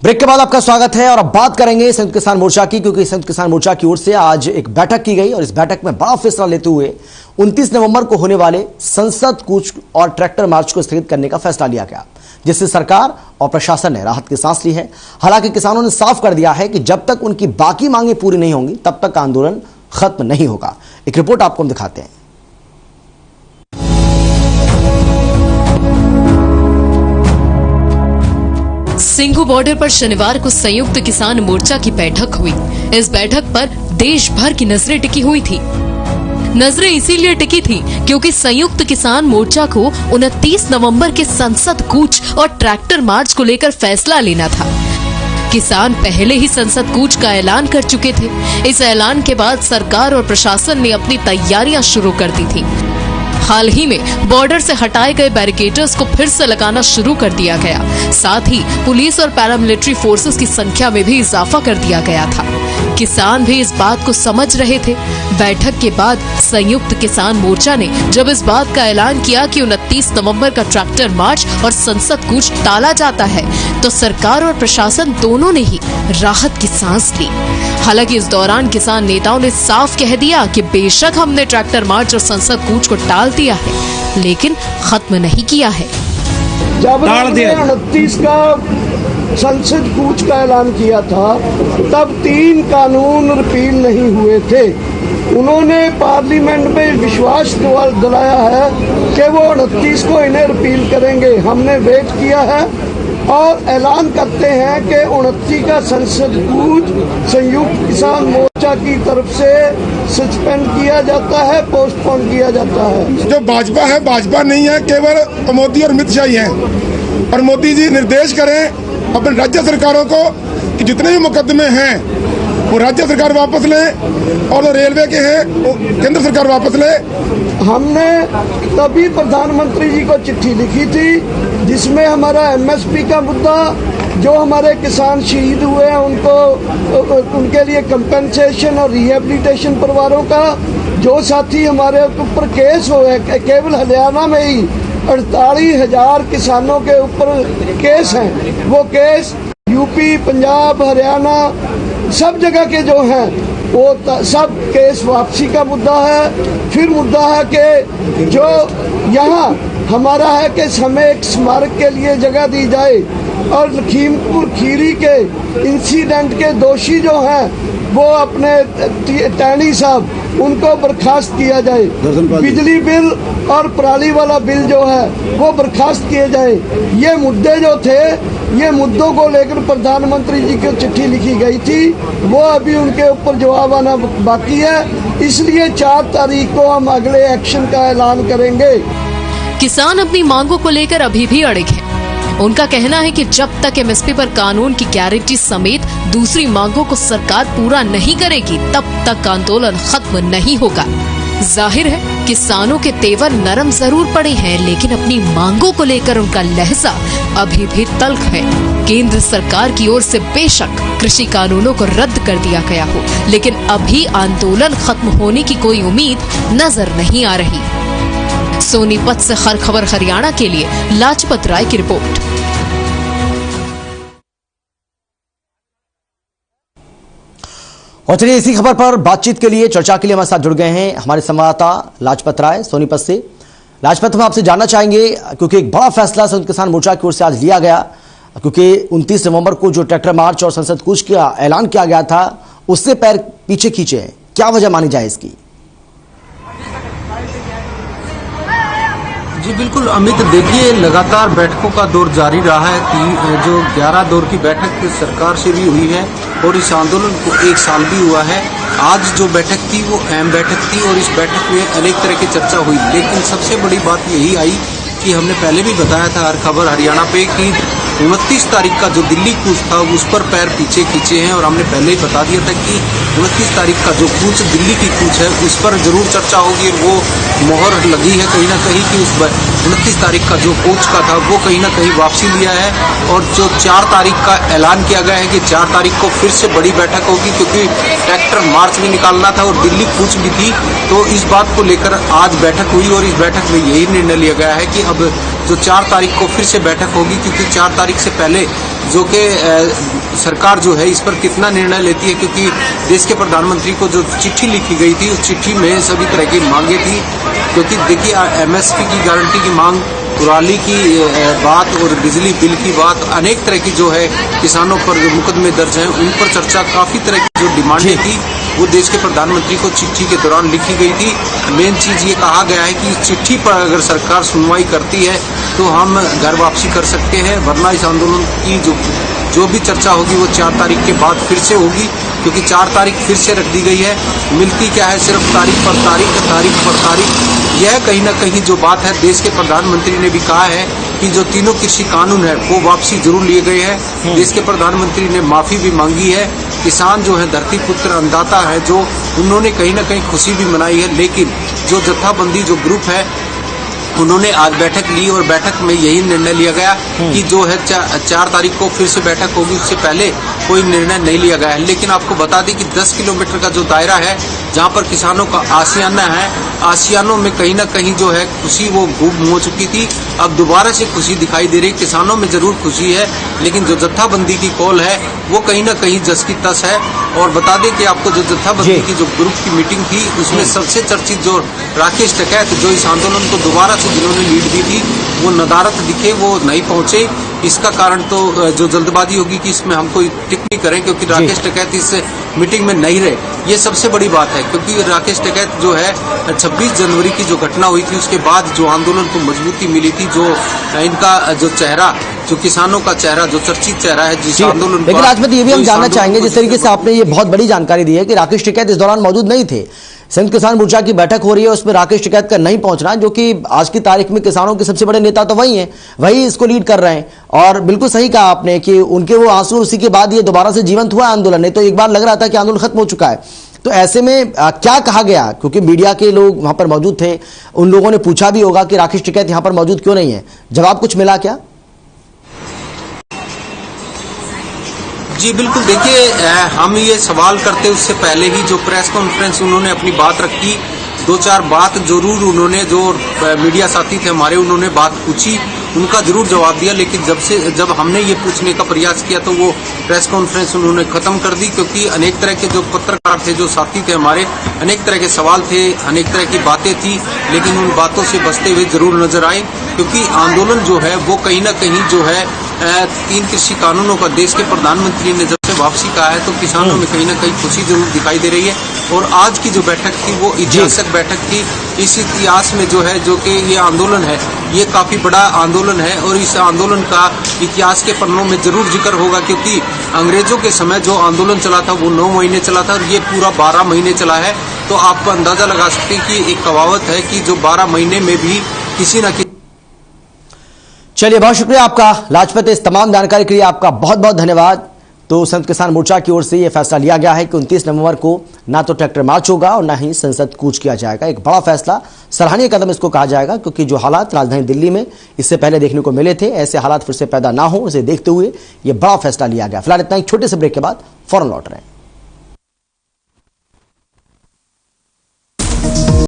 Break के बाद आपका स्वागत है और अब बात करेंगे संयुक्त किसान मोर्चा की, क्योंकि संयुक्त किसान मोर्चा की ओर से आज एक बैठक की गई और इस बैठक में बड़ा फैसला लेते हुए 29 नवंबर को होने वाले संसद कूच और ट्रैक्टर मार्च को स्थगित करने का फैसला लिया गया, जिससे सरकार और प्रशासन ने राहत की सांस ली है। हालांकि किसानों ने साफ कर दिया है कि जब तक उनकी बाकी मांगे पूरी नहीं होंगी तब तक आंदोलन खत्म नहीं होगा। एक रिपोर्ट आपको हम दिखाते हैं। सिंघू बॉर्डर पर शनिवार को संयुक्त किसान मोर्चा की बैठक हुई। इस बैठक पर देश भर की नजरें टिकी हुई थी। नजरें इसीलिए टिकी थी क्योंकि संयुक्त किसान मोर्चा को 29 नवंबर के संसद कूच और ट्रैक्टर मार्च को लेकर फैसला लेना था। किसान पहले ही संसद कूच का ऐलान कर चुके थे। इस ऐलान के बाद सरकार और प्रशासन ने अपनी तैयारियां शुरू कर दी थी। हाल ही में बॉर्डर से हटाए गए बैरिकेड्स को फिर से लगाना शुरू कर दिया गया। साथ ही पुलिस और पैरामिलिट्री फोर्सेस की संख्या में भी इजाफा कर दिया गया था। किसान भी इस बात को समझ रहे थे। बैठक के बाद संयुक्त किसान मोर्चा ने जब इस बात का ऐलान किया कि 29 नवंबर का ट्रैक्टर मार्च और संसद कूच टाला जाता है, तो सरकार और प्रशासन दोनों ने ही राहत की सांस ली। हालांकि इस दौरान किसान नेताओं ने साफ कह दिया कि बेशक हमने ट्रैक्टर मार्च और संसद कूच को टाल दिया है, लेकिन खत्म नहीं किया है। जब 29 का संसद कूच का ऐलान किया था तब 3 कानून रिपील नहीं हुए थे। उन्होंने पार्लियामेंट में विश्वास दिलाया है कि वो 29 को इन्हें रिपील करेंगे। हमने वेट किया है और ऐलान करते हैं कि 29 का संसद कूच संयुक्त किसान मोर्चा की तरफ से सस्पेंड किया जाता है, पोस्टपोन किया जाता है। जो भाजपा है, भाजपा नहीं है, केवल मोदी और अमित शाह ही हैं। और मोदी जी निर्देश करें अपने राज्य सरकारों को कि जितने भी मुकदमे हैं वो राज्य सरकार वापस ले और जो रेलवे के हैं वो केंद्र सरकार वापस ले। हमने तभी प्रधानमंत्री जी को चिट्ठी लिखी थी जिसमें हमारा एमएसपी का मुद्दा, जो हमारे किसान शहीद हुए हैं उनको उनके लिए कंपेंसेशन और रिहेबिलिटेशन परिवारों का, जो साथी हमारे ऊपर केस हुए केवल हरियाणा में ही 48,000 किसानों के ऊपर केस हैं, वो केस यूपी, पंजाब, हरियाणा सब जगह के जो हैं वो सब केस वापसी का मुद्दा है। फिर मुद्दा है कि जो यहाँ हमारा है कि हमें एक स्मारक के लिए जगह दी जाए और लखीमपुर खीरी के इंसिडेंट के दोषी जो हैं वो अपने टैनी साहब उनको बर्खास्त किया जाए। बिजली बिल और पराली वाला बिल जो है वो बर्खास्त किए जाए। ये मुद्दे जो थे, ये मुद्दों को लेकर प्रधानमंत्री जी को चिट्ठी लिखी गई थी, वो अभी उनके ऊपर जवाब आना बाकी है। इसलिए 4 तारीख को हम अगले एक्शन का ऐलान करेंगे। किसान अपनी मांगों को लेकर अभी भी अड़िग हैं। उनका कहना है कि जब तक एमएसपी पर कानून की गारंटी समेत दूसरी मांगों को सरकार पूरा नहीं करेगी तब तक आंदोलन खत्म नहीं होगा। जाहिर है किसानों के तेवर नरम जरूर पड़े हैं, लेकिन अपनी मांगों को लेकर उनका लहजा अभी भी तल्ख है। केंद्र सरकार की ओर से बेशक कृषि कानूनों को रद्द कर दिया गया हो, लेकिन अभी आंदोलन खत्म होने की कोई उम्मीद नजर नहीं आ रही। सोनीपत से हर खबर हरियाणा के लिए लाजपत राय की रिपोर्ट। और चलिए इसी खबर पर बातचीत के लिए, चर्चा के लिए हमारे साथ जुड़ गए हैं हमारे संवाददाता लाजपत राय सोनीपत से। लाजपत, हम आपसे जानना चाहेंगे क्योंकि एक बड़ा फैसला संयुक्त किसान मोर्चा की ओर से आज लिया गया, क्योंकि 29 नवंबर को जो ट्रैक्टर मार्च और संसद कूच का ऐलान किया गया था उससे पैर पीछे खींचे हैं, क्या वजह मानी जाए इसकी? जी बिल्कुल अमित, देखिए लगातार बैठकों का दौर जारी रहा है कि जो 11 दौर की बैठक सरकार से भी हुई है और इस आंदोलन को 1 साल भी हुआ है। आज जो बैठक थी वो अहम बैठक थी और इस बैठक में अनेक तरह की चर्चा हुई, लेकिन सबसे बड़ी बात यही आई कि हमने पहले भी बताया था हर खबर हरियाणा पे कि 29 तारीख का जो दिल्ली कूच था उस पर पैर पीछे खींचे हैं और हमने पहले ही बता दिया था कि 29 तारीख का जो कूच दिल्ली की कूच है उस पर जरूर चर्चा होगी और वो मोहर लगी है कहीं ना कहीं कि उस 29 तारीख का जो कूच का था वो कहीं ना कहीं वापसी लिया है। और जो 4 तारीख का ऐलान किया गया है कि 4 तारीख को फिर से बड़ी बैठक होगी, क्योंकि ट्रैक्टर मार्च भी निकालना था और दिल्ली कूच भी थी, तो इस बात को लेकर आज बैठक हुई और इस बैठक में यही निर्णय लिया गया है कि अब जो 4 तारीख को फिर से बैठक होगी, क्योंकि 4 तारीख से पहले जो कि सरकार जो है इस पर कितना निर्णय लेती है, क्योंकि देश के प्रधानमंत्री को जो चिट्ठी लिखी गई थी उस चिट्ठी में सभी तरह की मांगे थी। क्योंकि देखिए एमएसपी की गारंटी की मांग, कुराली की बात और बिजली बिल की बात, अनेक तरह की जो है किसानों पर जो मुकदमे दर्ज हैं उन पर चर्चा, काफी तरह की जो डिमांडें थी वो देश के प्रधानमंत्री को चिट्ठी के दौरान लिखी गई थी। मेन चीज ये कहा गया है कि इस चिट्ठी पर अगर सरकार सुनवाई करती है तो हम घर वापसी कर सकते हैं, वरना इस आंदोलन की जो भी चर्चा होगी वो 4 तारीख के बाद फिर से होगी, क्योंकि 4 तारीख फिर से रख दी गई है। मिलती क्या है, सिर्फ तारीख पर तारीख, तारीख पर तारीख। यह कहीं ना कहीं जो बात है, देश के प्रधानमंत्री ने भी कहा है कि जो तीनों कृषि कानून है वो वापसी जरूर लिए गए हैं। देश के प्रधानमंत्री ने माफी भी मांगी है। किसान जो है धरती पुत्र अन्नदाता है, जो उन्होंने कहीं ना कहीं खुशी भी मनाई है। लेकिन जो जत्थाबंदी जो ग्रुप है उन्होंने आज बैठक ली और बैठक में यही निर्णय लिया गया कि जो है 4 तारीख को फिर से बैठक होगी, उससे पहले कोई निर्णय नहीं लिया गया है। लेकिन आपको बता दें कि 10 किलोमीटर का जो दायरा है जहां पर किसानों का आशियाना है, आशियानों में कहीं ना कहीं जो है खुशी वो गुम हो चुकी थी। अब दोबारा से खुशी दिखाई दे रही। किसानों में जरूर खुशी है, लेकिन जो जत्थाबंदी की कॉल है वो कहीं ना कहीं जस की तस है। और बता दें कि आपको जो जत्थाबंदी की जो ग्रुप की मीटिंग थी उसमें सबसे चर्चित जो राकेश टिकैत, जो इस आंदोलन को दोबारा से जिन्होंने लीड दी थी, वो नदारत दिखे, वो नहीं पहुंचे। इसका कारण तो जो जल्दबाजी होगी कि इसमें हम कोई टिप्पणी करें, क्योंकि राकेश टिकैत इस मीटिंग में नहीं रहे, ये सबसे बड़ी बात है। क्योंकि राकेश टिकैत जो है 26 जनवरी की जो घटना हुई थी उसके बाद जो आंदोलन को मजबूती मिली थी, जो इनका जो चेहरा, जो किसानों का चेहरा, जो चर्चित चेहरा है जिस आंदोलन। लेकिन राजपति ये भी हम जानना चाहेंगे, जिस तरीके से आपने ये बहुत बड़ी जानकारी दी है कि राकेश टिकैत इस दौरान मौजूद नहीं थे। संयुक्त किसान मोर्चा की बैठक हो रही है, उसमें राकेश टिकैत का नहीं पहुंचना, जो कि आज की तारीख में किसानों के सबसे बड़े नेता तो वही हैं, वही इसको लीड कर रहे हैं। और बिल्कुल सही कहा आपने कि उनके वो आंसू, उसी के बाद ये दोबारा से जीवंत हुआ आंदोलन। नहीं तो एक बार लग रहा था कि आंदोलन खत्म हो चुका है। तो ऐसे में क्या कहा गया, क्योंकि मीडिया के लोग वहां पर मौजूद थे, उन लोगों ने पूछा भी होगा कि राकेश टिकैत यहां पर मौजूद क्यों नहीं है, जवाब कुछ मिला क्या? जी बिल्कुल, देखिए हम ये सवाल करते उससे पहले ही जो प्रेस कॉन्फ्रेंस उन्होंने अपनी बात रखी, 2-4 बात जरूर उन्होंने, जो मीडिया साथी थे हमारे, उन्होंने बात पूछी, उनका जरूर जवाब दिया। लेकिन जब हमने ये पूछने का प्रयास किया तो वो प्रेस कॉन्फ्रेंस उन्होंने खत्म कर दी, क्योंकि अनेक तरह के जो पत्रकार थे, जो साथी थे हमारे, अनेक तरह के सवाल थे, अनेक तरह की बातें थी, लेकिन उन बातों से बचते हुए जरूर नजर आए। क्योंकि आंदोलन जो है वो कहीं ना कहीं जो है 3 कृषि कानूनों का देश के प्रधानमंत्री ने जब से वापसी कहा है तो किसानों में कहीं ना कहीं खुशी जरूर दिखाई दे रही है। और आज की जो बैठक थी वो ऐतिहासिक बैठक थी। इस इतिहास में जो है, जो कि ये आंदोलन है, ये काफी बड़ा आंदोलन है और इस आंदोलन का इतिहास के पन्नों में जरूर जिक्र होगा। क्योंकि अंग्रेजों के समय जो आंदोलन चला था वो 9 महीने चला था और ये पूरा 12 महीने चला है। तो आपको अंदाजा लगा सकते हैं कि एक कहावत है कि जो 12 महीने में भी किसी न किसी। चलिए, बहुत शुक्रिया आपका लाजपत, इस तमाम जानकारी के लिए आपका बहुत बहुत धन्यवाद। तो संयुक्त किसान मोर्चा की ओर से यह फैसला लिया गया है कि 29 नवंबर को ना तो ट्रैक्टर मार्च होगा और ना ही संसद कूच किया जाएगा। एक बड़ा फैसला, सराहनीय कदम इसको कहा जाएगा, क्योंकि जो हालात राजधानी दिल्ली में इससे पहले देखने को मिले थे, ऐसे हालात फिर से पैदा ना हो, इसे देखते हुए यह बड़ा फैसला लिया गया। फिलहाल इतना ही, छोटे से ब्रेक के बाद फौरन लौट रहे हैं।